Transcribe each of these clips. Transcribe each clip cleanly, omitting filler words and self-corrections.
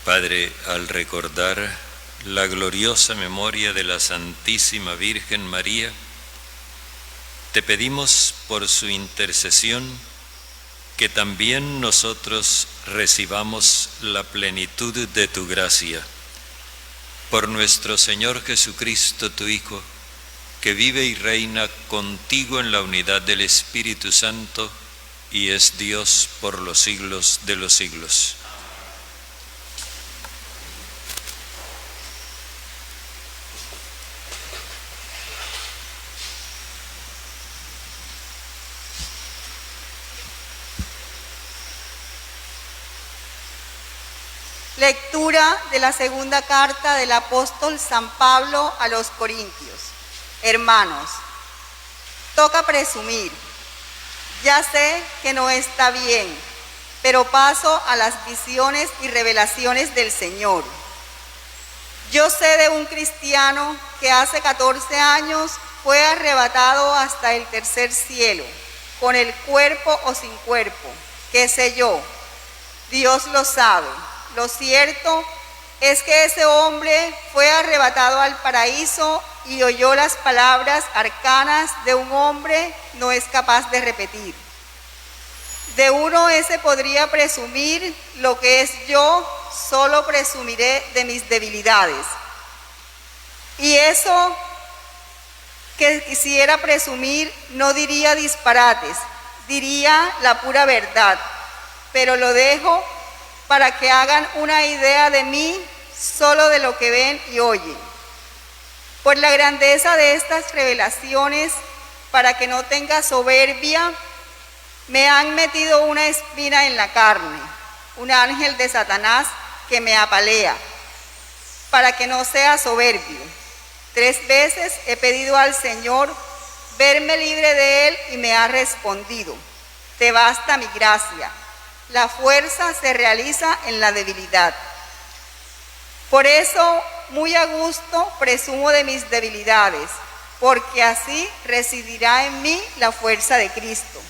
Padre, al recordar la gloriosa memoria de la Santísima Virgen María, te pedimos por su intercesión que también nosotros recibamos la plenitud de tu gracia. Por nuestro Señor Jesucristo, tu Hijo, que vive y reina contigo en la unidad del Espíritu Santo y es Dios por los siglos de los siglos. Lectura de la segunda carta del apóstol San Pablo a los Corintios. Hermanos, toca presumir. Ya sé que no está bien, pero paso a las visiones y revelaciones del Señor. Yo sé de un cristiano que hace 14 años fue arrebatado hasta el tercer cielo, con el cuerpo o sin cuerpo, qué sé yo. Dios lo sabe. Lo cierto es que ese hombre fue arrebatado al paraíso y oyó las palabras arcanas de un hombre no es capaz de repetir. De uno ese podría presumir lo que es yo, solo presumiré de mis debilidades. Y eso que quisiera presumir no diría disparates, diría la pura verdad, pero lo dejo para que hagan una idea de mí solo de lo que ven y oyen. Por la grandeza de estas revelaciones, para que no tenga soberbia, me han metido una espina en la carne, un ángel de Satanás que me apalea, para que no sea soberbio. 3 veces he pedido al Señor verme libre de él y me ha respondido: te basta mi gracia. La fuerza se realiza en la debilidad. Por eso, muy a gusto, presumo de mis debilidades, porque así residirá en mí la fuerza de Cristo.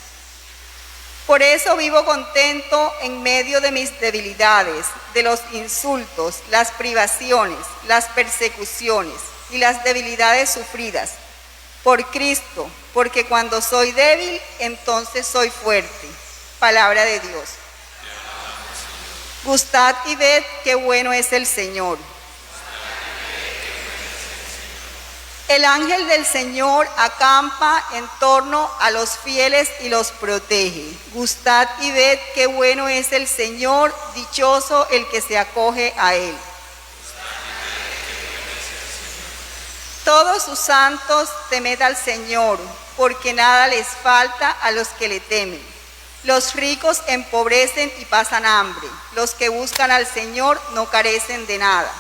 Por eso vivo contento en medio de mis debilidades, de los insultos, las privaciones, las persecuciones y las debilidades sufridas. Por Cristo, porque cuando soy débil, entonces soy fuerte. Palabra de Dios. Gustad y ved qué bueno es el Señor. El ángel del Señor acampa en torno a los fieles y los protege. Gustad y ved qué bueno es el Señor, dichoso el que se acoge a él. Todos sus santos temed al Señor, porque nada les falta a los que le temen. Los ricos empobrecen y pasan hambre. Los que buscan al Señor no carecen de nada.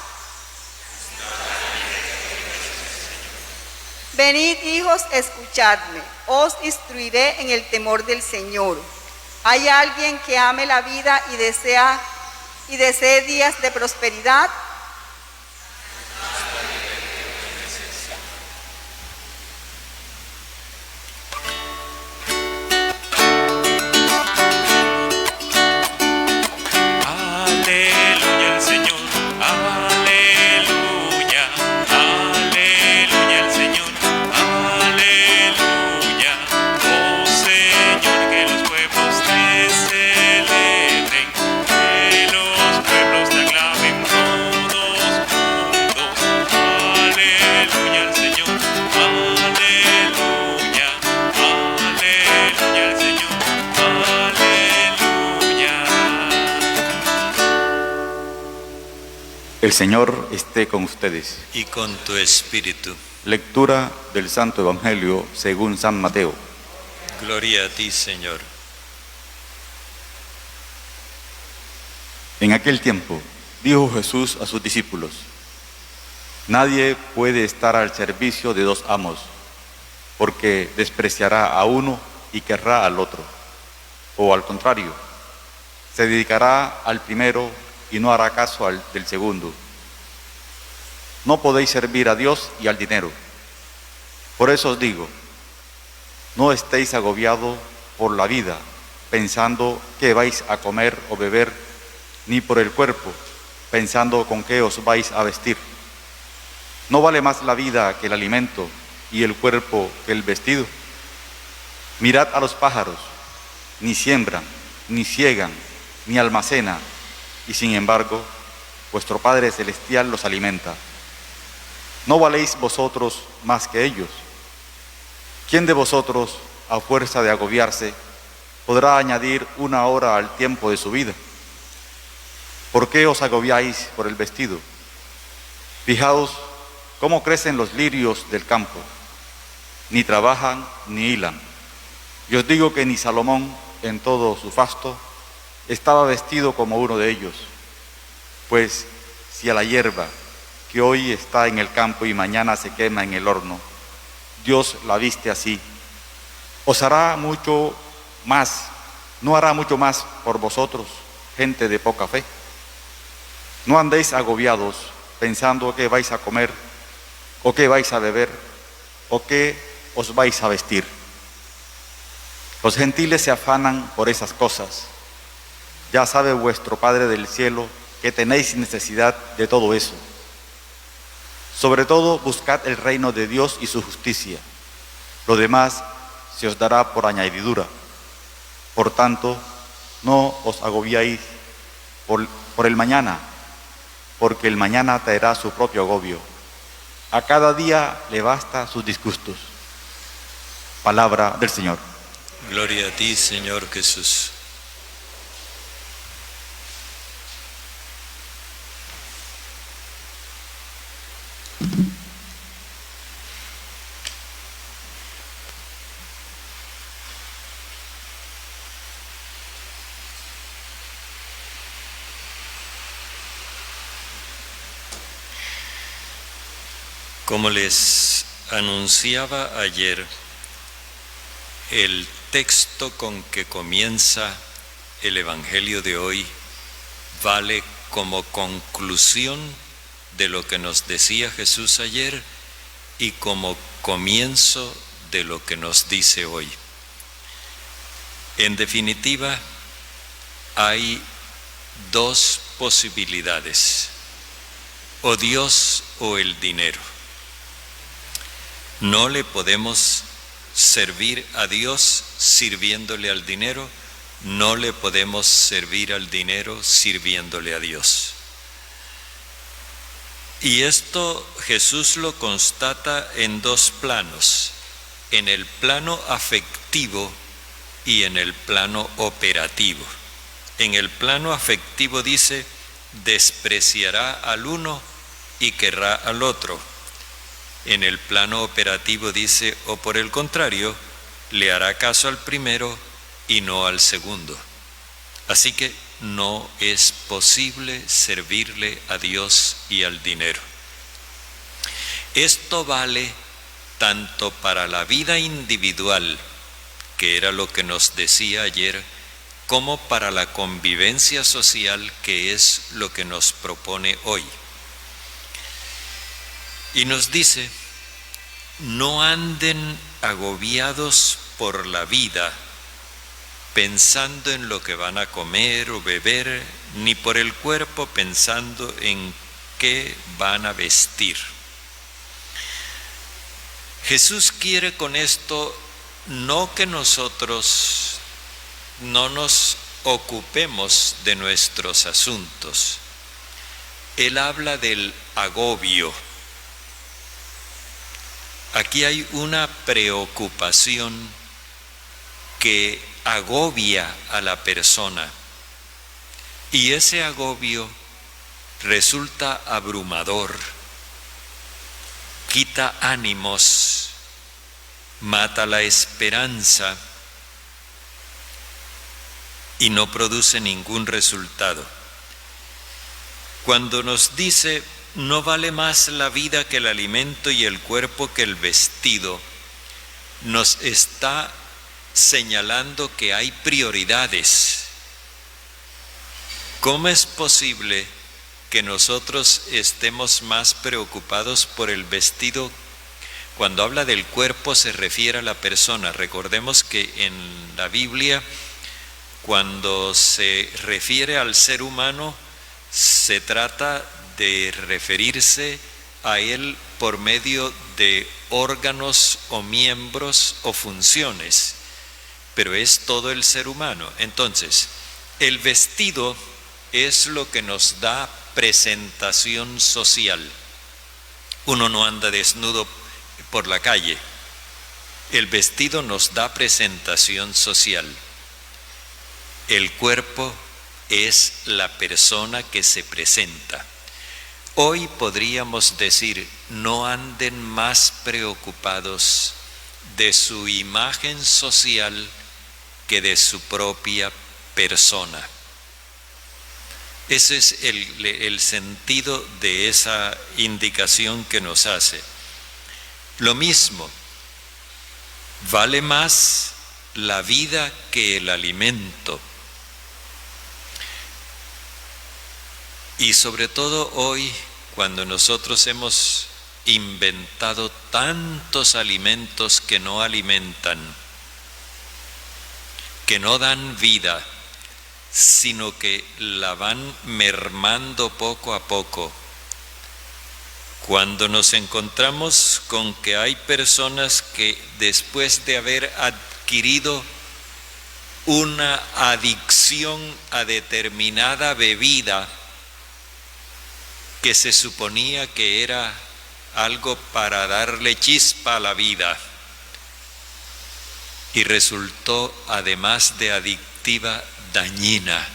Venid, hijos, escuchadme. Os instruiré en el temor del Señor. ¿Hay alguien que ame la vida y desee días de prosperidad? El Señor esté con ustedes. Y con tu espíritu. Lectura del Santo Evangelio según San Mateo. Gloria a ti, Señor. En aquel tiempo dijo Jesús a sus discípulos: nadie puede estar al servicio de 2 amos, porque despreciará a uno y querrá al otro, o al contrario, se dedicará al primero y no hará caso del segundo. No podéis servir a Dios y al dinero. Por eso os digo, no estéis agobiados por la vida, pensando qué vais a comer o beber, ni por el cuerpo, pensando con qué os vais a vestir. ¿No vale más la vida que el alimento y el cuerpo que el vestido? Mirad a los pájaros, ni siembran, ni ciegan, ni almacenan, y sin embargo, vuestro Padre Celestial los alimenta. ¿No valéis vosotros más que ellos? ¿Quién de vosotros, a fuerza de agobiarse, podrá añadir una hora al tiempo de su vida? ¿Por qué os agobiáis por el vestido? Fijaos cómo crecen los lirios del campo, ni trabajan ni hilan. Y os digo que ni Salomón, en todo su fasto, estaba vestido como uno de ellos. Pues si a la hierba, que hoy está en el campo y mañana se quema en el horno, Dios la viste así, os hará mucho más, no hará mucho más por vosotros, gente de poca fe. No andéis agobiados pensando qué vais a comer, o qué vais a beber, o qué os vais a vestir. Los gentiles se afanan por esas cosas. Ya sabe vuestro Padre del cielo que tenéis necesidad de todo eso. Sobre todo, buscad el reino de Dios y su justicia. Lo demás se os dará por añadidura. Por tanto, no os agobiáis por el mañana, porque el mañana traerá su propio agobio. A cada día le basta sus disgustos. Palabra del Señor. Gloria a ti, Señor Jesús. Como les anunciaba ayer, el texto con que comienza el Evangelio de hoy vale como conclusión de lo que nos decía Jesús ayer y como comienzo de lo que nos dice hoy. En definitiva, hay dos posibilidades: o Dios o el dinero. No le podemos servir a Dios sirviéndole al dinero, no le podemos servir al dinero sirviéndole a Dios. Y esto Jesús lo constata en dos planos: en el plano afectivo y en el plano operativo. En el plano afectivo dice: despreciará al uno y querrá al otro. En el plano operativo dice: o por el contrario, le hará caso al primero y no al segundo. Así que no es posible servirle a Dios y al dinero. Esto vale tanto para la vida individual, que era lo que nos decía ayer, como para la convivencia social, que es lo que nos propone hoy. Y nos dice: no anden agobiados por la vida, pensando en lo que van a comer o beber, ni por el cuerpo pensando en qué van a vestir. Jesús quiere con esto no que nosotros no nos ocupemos de nuestros asuntos. Él habla del agobio. Aquí hay una preocupación que agobia a la persona, y ese agobio resulta abrumador, quita ánimos, mata la esperanza y no produce ningún resultado. Cuando nos dice: no vale más la vida que el alimento y el cuerpo que el vestido, nos está señalando que hay prioridades. ¿Cómo es posible que nosotros estemos más preocupados por el vestido? Cuando habla del cuerpo se refiere a la persona. Recordemos que en la Biblia, cuando se refiere al ser humano, se trata de referirse a Él por medio de órganos o miembros o funciones, pero es todo el ser humano. Entonces, el vestido es lo que nos da presentación social. Uno no anda desnudo por la calle. El vestido nos da presentación social. El cuerpo es la persona que se presenta. Hoy podríamos decir, no anden más preocupados de su imagen social que de su propia persona. Ese es el sentido de esa indicación que nos hace. Lo mismo, vale más la vida que el alimento. Y sobre todo hoy, cuando nosotros hemos inventado tantos alimentos que no alimentan, que no dan vida, sino que la van mermando poco a poco. Cuando nos encontramos con que hay personas que después de haber adquirido una adicción a determinada bebida, que se suponía que era algo para darle chispa a la vida, y resultó, además de adictiva, dañina.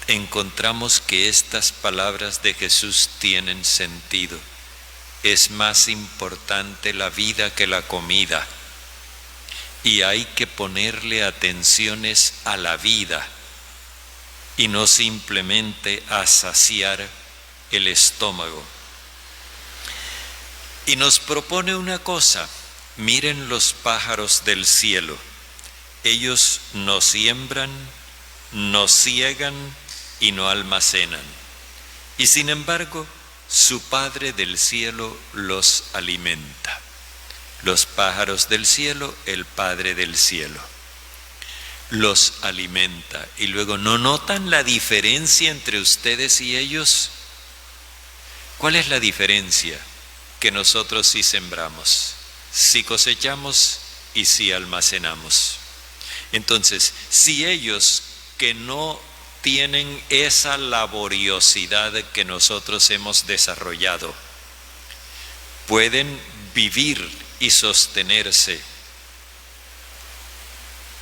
Encontramos que estas palabras de Jesús tienen sentido. Es más importante la vida que la comida, y hay que ponerle atenciones a la vida y no simplemente a saciar el estómago. Y nos propone una cosa: miren los pájaros del cielo. Ellos no siembran, no ciegan y no almacenan, y sin embargo su Padre del cielo los alimenta. Los pájaros del cielo, el Padre del cielo los alimenta. Y luego, ¿no notan la diferencia entre ustedes y ellos? ¿Cuál es la diferencia? Que nosotros sí sembramos, sí cosechamos y sí almacenamos. Entonces, si ellos, que no tienen esa laboriosidad que nosotros hemos desarrollado, pueden vivir y sostenerse,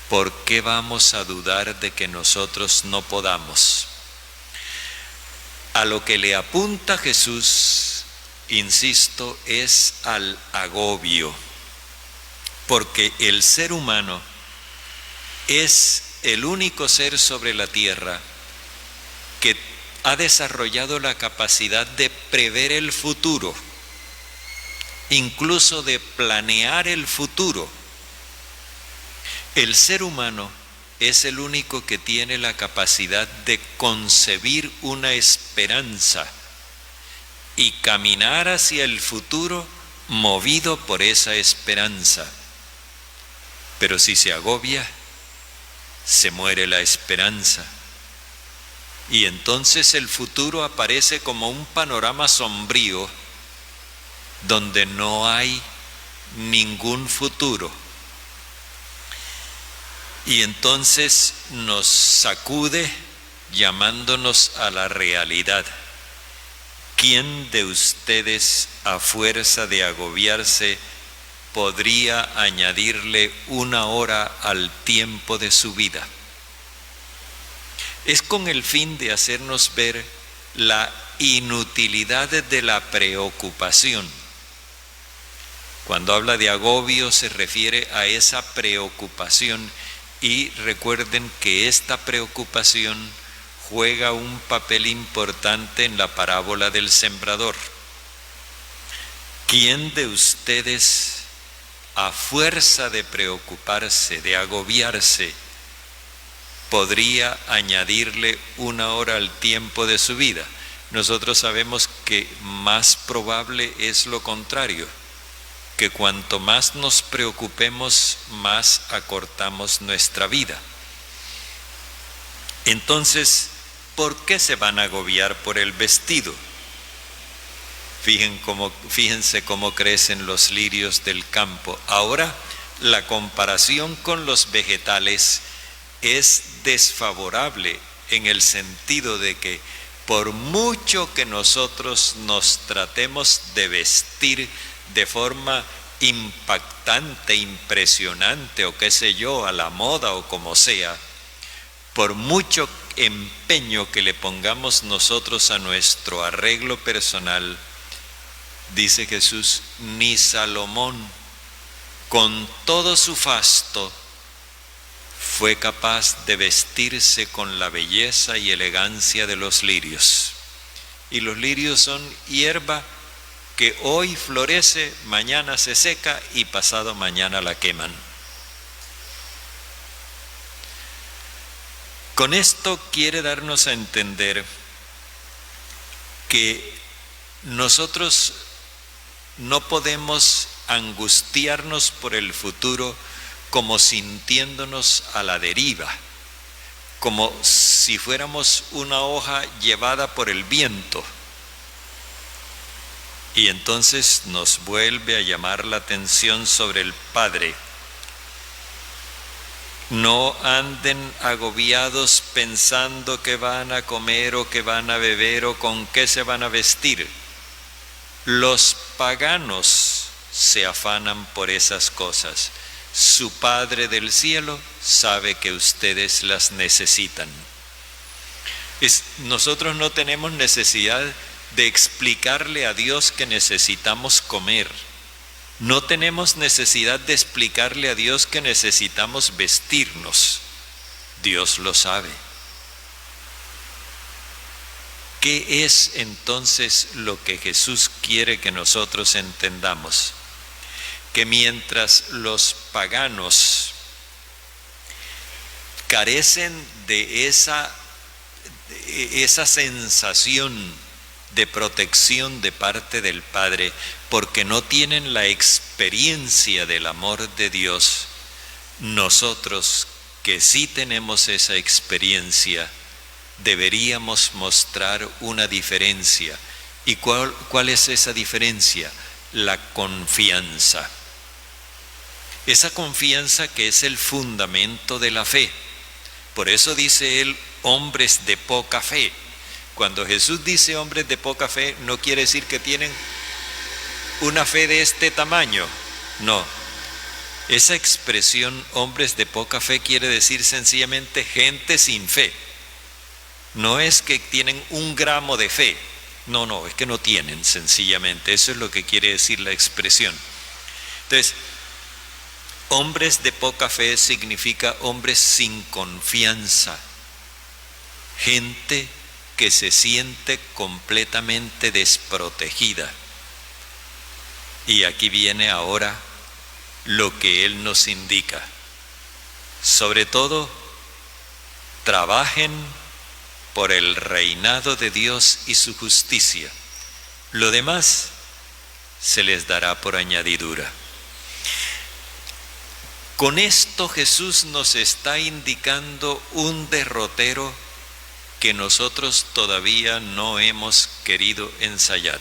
¿por qué vamos a dudar de que nosotros no podamos? A lo que le apunta Jesús, insisto, es al agobio, porque el ser humano es el único ser sobre la tierra que ha desarrollado la capacidad de prever el futuro, incluso de planear el futuro. El ser humano es el único que tiene la capacidad de concebir una esperanza y caminar hacia el futuro movido por esa esperanza. Pero si se agobia, se muere la esperanza. Y entonces el futuro aparece como un panorama sombrío donde no hay ningún futuro. Y entonces nos sacude llamándonos a la realidad. ¿Quién de ustedes, a fuerza de agobiarse, podría añadirle una hora al tiempo de su vida? Es con el fin de hacernos ver la inutilidad de la preocupación. Cuando habla de agobio se refiere a esa preocupación. Y recuerden que esta preocupación juega un papel importante en la parábola del sembrador. ¿Quién de ustedes, a fuerza de preocuparse, de agobiarse, podría añadirle una hora al tiempo de su vida? Nosotros sabemos que más probable es lo contrario, que cuanto más nos preocupemos, más acortamos nuestra vida. Entonces, ¿por qué se van a agobiar por el vestido? Fíjense cómo crecen los lirios del campo. Ahora, la comparación con los vegetales es desfavorable en el sentido de que por mucho que nosotros nos tratemos de vestir de forma impactante, impresionante o qué sé yo, a la moda o como sea, por mucho empeño que le pongamos nosotros a nuestro arreglo personal, dice Jesús, ni Salomón con todo su fasto fue capaz de vestirse con la belleza y elegancia de los lirios. Y los lirios son hierba que hoy florece, mañana se seca y pasado mañana la queman. Con esto quiere darnos a entender que nosotros no podemos angustiarnos por el futuro como sintiéndonos a la deriva, como si fuéramos una hoja llevada por el viento. Y entonces nos vuelve a llamar la atención sobre el Padre. No anden agobiados pensando que van a comer o que van a beber o con qué se van a vestir. Los paganos se afanan por esas cosas. Su Padre del cielo sabe que ustedes las necesitan. Nosotros no tenemos necesidad de explicarle a Dios que necesitamos comer. No tenemos necesidad de explicarle a Dios que necesitamos vestirnos. Dios lo sabe. ¿Qué es entonces lo que Jesús quiere que nosotros entendamos? Que mientras los paganos carecen de esa sensación de protección de parte del Padre, porque no tienen la experiencia del amor de Dios, nosotros que sí tenemos esa experiencia, deberíamos mostrar una diferencia. ¿Y cuál es esa diferencia? La confianza. Esa confianza que es el fundamento de la fe. Por eso dice él, hombres de poca fe. Cuando Jesús dice hombres de poca fe, no quiere decir que tienen una fe de este tamaño. No. Esa expresión, hombres de poca fe, quiere decir sencillamente gente sin fe. No es que tienen 1 gramo de fe. No, es que no tienen, sencillamente. Eso es lo que quiere decir la expresión. Entonces, hombres de poca fe significa hombres sin confianza. Gente que se siente completamente desprotegida. Y aquí viene ahora lo que él nos indica. Sobre todo, trabajen por el reinado de Dios y su justicia. Lo demás se les dará por añadidura. Con esto Jesús nos está indicando un derrotero que nosotros todavía no hemos querido ensayar.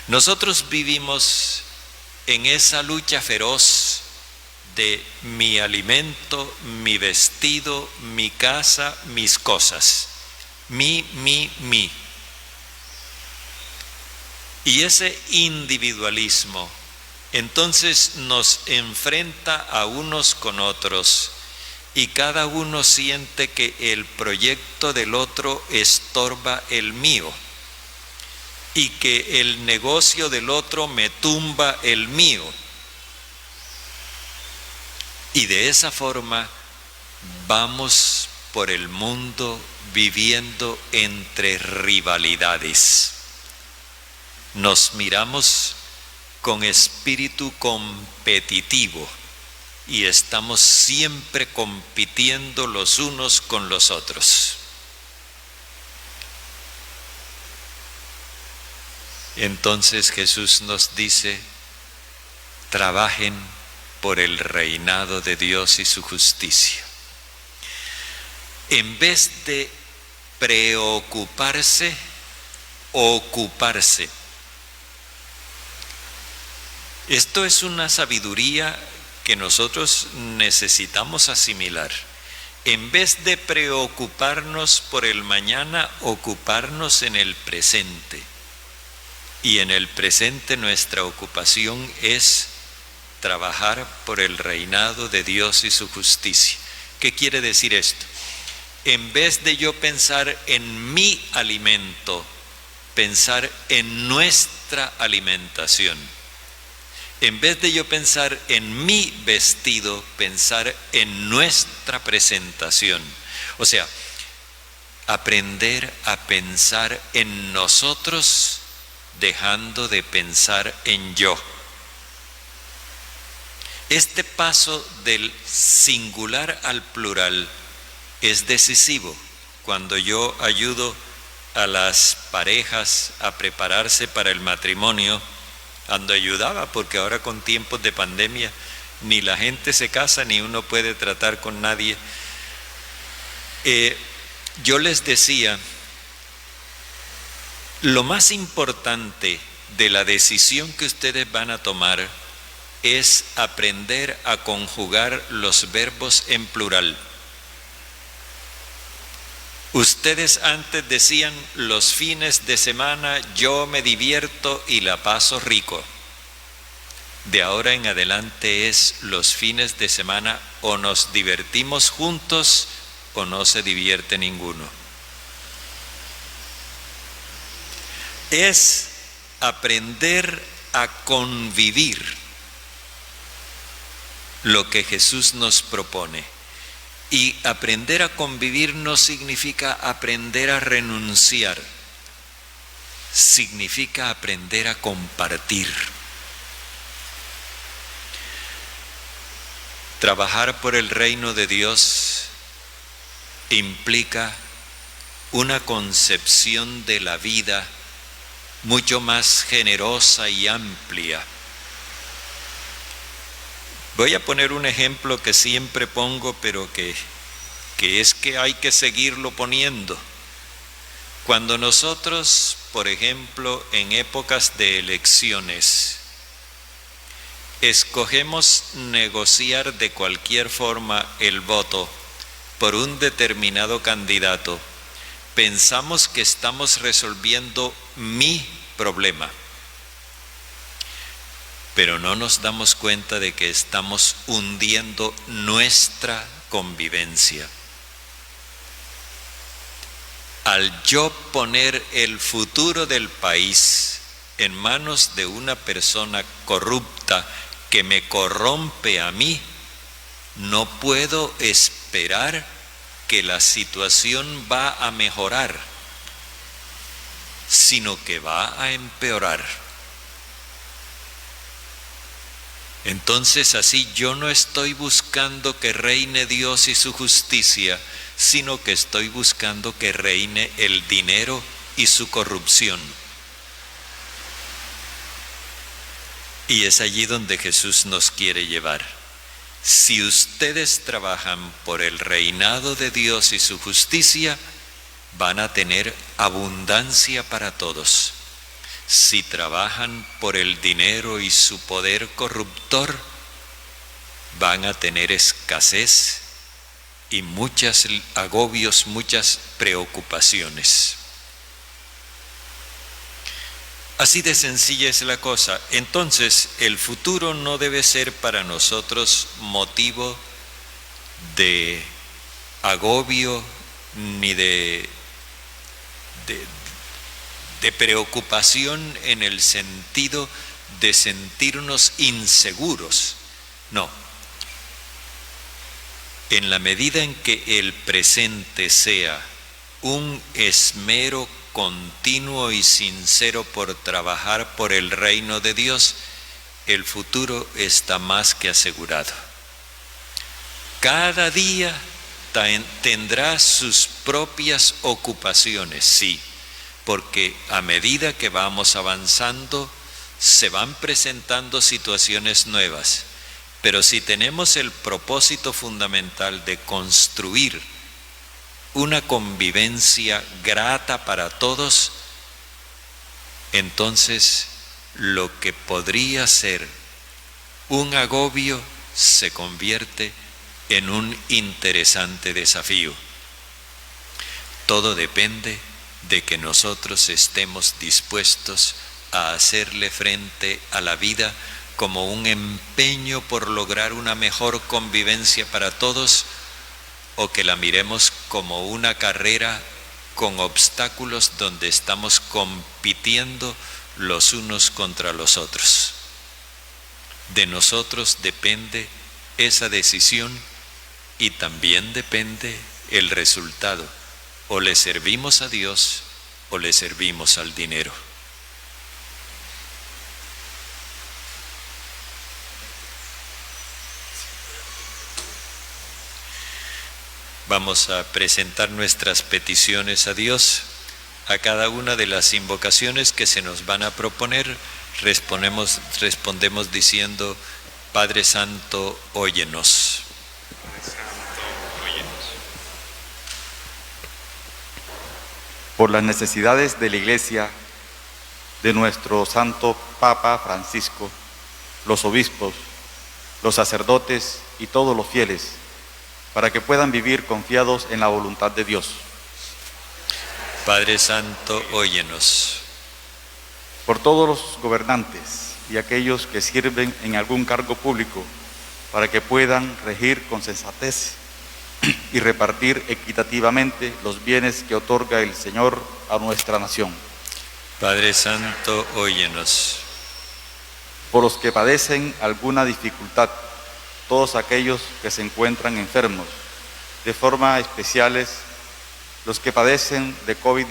Nosotros vivimos en esa lucha feroz de mi alimento, mi vestido, mi casa, mis cosas. Mi. Y ese individualismo entonces nos enfrenta a unos con otros y cada uno siente que el proyecto del otro estorba el mío y que el negocio del otro me tumba el mío. Y de esa forma vamos por el mundo viviendo entre rivalidades. Nos miramos con espíritu competitivo y estamos siempre compitiendo los unos con los otros. Entonces Jesús nos dice, trabajen por el reinado de Dios y su justicia. En vez de preocuparse, ocuparse. Esto es una sabiduría que nosotros necesitamos asimilar. En vez de preocuparnos por el mañana, ocuparnos en el presente. Y en el presente nuestra ocupación es trabajar por el reinado de Dios y su justicia. ¿Qué quiere decir esto? En vez de yo pensar en mi alimento, pensar en nuestra alimentación. En vez de yo pensar en mi vestido, pensar en nuestra presentación. O sea, aprender a pensar en nosotros, dejando de pensar en yo. Este paso del singular al plural es decisivo cuando yo ayudo a las parejas a prepararse para el matrimonio. Cuando ayudaba, porque ahora con tiempos de pandemia ni la gente se casa ni uno puede tratar con nadie. Yo les decía, lo más importante de la decisión que ustedes van a tomar es aprender a conjugar los verbos en plural. Ustedes antes decían los fines de semana yo me divierto y la paso rico. De ahora en adelante es los fines de semana o nos divertimos juntos o no se divierte ninguno. Es aprender a convivir lo que Jesús nos propone. Y aprender a convivir no significa aprender a renunciar, significa aprender a compartir. Trabajar por el reino de Dios implica una concepción de la vida mucho más generosa y amplia. Voy a poner un ejemplo que siempre pongo, pero que es que hay que seguirlo poniendo. Cuando nosotros, por ejemplo, en épocas de elecciones, escogemos negociar de cualquier forma el voto por un determinado candidato, pensamos que estamos resolviendo mi problema. Pero no nos damos cuenta de que estamos hundiendo nuestra convivencia. Al yo poner el futuro del país en manos de una persona corrupta que me corrompe a mí, no puedo esperar que la situación va a mejorar, sino que va a empeorar. Entonces así yo no estoy buscando que reine Dios y su justicia, sino que estoy buscando que reine el dinero y su corrupción. Y es allí donde Jesús nos quiere llevar. Si ustedes trabajan por el reinado de Dios y su justicia, van a tener abundancia para todos. Si trabajan por el dinero y su poder corruptor, van a tener escasez y muchos agobios, muchas preocupaciones. Así de sencilla es la cosa. Entonces, el futuro no debe ser para nosotros motivo de agobio ni de preocupación en el sentido de sentirnos inseguros. No. En la medida en que el presente sea un esmero continuo y sincero por trabajar por el reino de Dios, el futuro está más que asegurado. Cada día tendrá sus propias ocupaciones, sí, porque a medida que vamos avanzando se van presentando situaciones nuevas. Pero si tenemos el propósito fundamental de construir una convivencia grata para todos, entonces lo que podría ser un agobio se convierte en un interesante desafío. Todo depende de que nosotros estemos dispuestos a hacerle frente a la vida como un empeño por lograr una mejor convivencia para todos, o que la miremos como una carrera con obstáculos donde estamos compitiendo los unos contra los otros. De nosotros depende esa decisión y también depende el resultado. O le servimos a Dios o le servimos al dinero. Vamos a presentar nuestras peticiones a Dios. A cada una de las invocaciones que se nos van a proponer, respondemos diciendo: Padre Santo, óyenos. Por las necesidades de la Iglesia, de nuestro Santo Papa Francisco, los obispos, los sacerdotes y todos los fieles, para que puedan vivir confiados en la voluntad de Dios. Padre Santo, óyenos. Por todos los gobernantes y aquellos que sirven en algún cargo público, para que puedan regir con sensatez y repartir equitativamente los bienes que otorga el Señor a nuestra nación. Padre Santo, óyenos. Por los que padecen alguna dificultad, todos aquellos que se encuentran enfermos, de forma especiales los que padecen de COVID